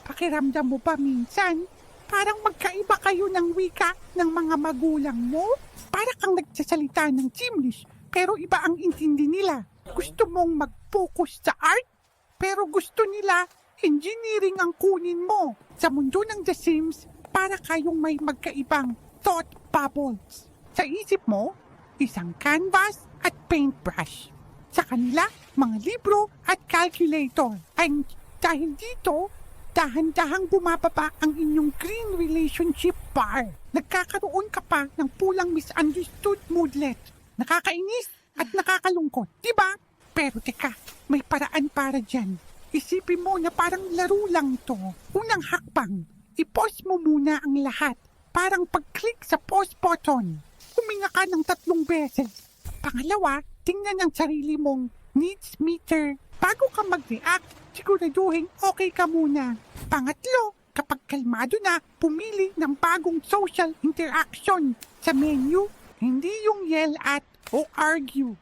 Pakiramdam mo ba minsan, parang magkaiba kayo ng wika ng mga magulang mo? Para kang nagsasalita ng Chinglish, pero iba ang intindi nila. Gusto mong mag-focus sa art, pero gusto nila engineering ang kunin mo. Sa mundo ng The Sims, para kayong may magkaibang thought bubbles. Sa isip mo, isang canvas at paintbrush. Sa kanila, mga libro at calculator. And dahil dito, dahan-dahang bumababa ang inyong green relationship bar. Nagkakaroon ka pa ng pulang misunderstood moodlet. Nakakainis at nakakalungkot, diba? Pero teka, may paraan para dyan. Isipin mo na parang laro lang to. Unang hakbang, i-pause mo muna ang lahat. Parang pag-click sa pause button. Huminga ka ng 3 beses. Pangalawa, tingnan ang sarili mong needs meter. Bago ka mag-react, siguraduhin okay ka muna. Pangatlo, kapag kalmado na, pumili ng bagong social interaction sa menu. Hindi yung yell at o argue.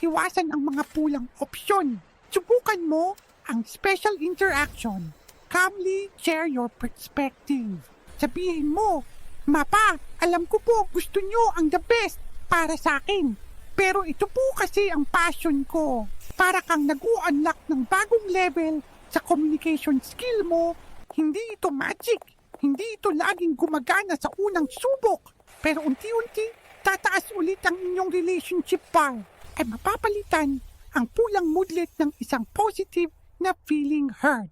Iwasan ang mga pulang opsyon. Subukan mo ang special interaction. Calmly share your perspective. Sabihin mo, Mapa, alam ko po gusto nyo ang the best para sa akin. Pero ito po kasi ang passion ko. Para kang nag-u-unlock ng bagong level sa communication skill mo. Hindi ito magic. Hindi ito laging gumagana sa unang subok. Pero unti-unti, tataas ulit ang inyong relationship bar. Ay mapapalitan ang pulang moodlet ng isang positive na feeling heard.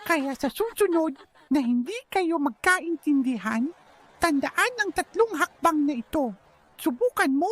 Kaya sa susunod na hindi kayo magkaintindihan, tandaan ang 3 hakbang na ito. Subukan mo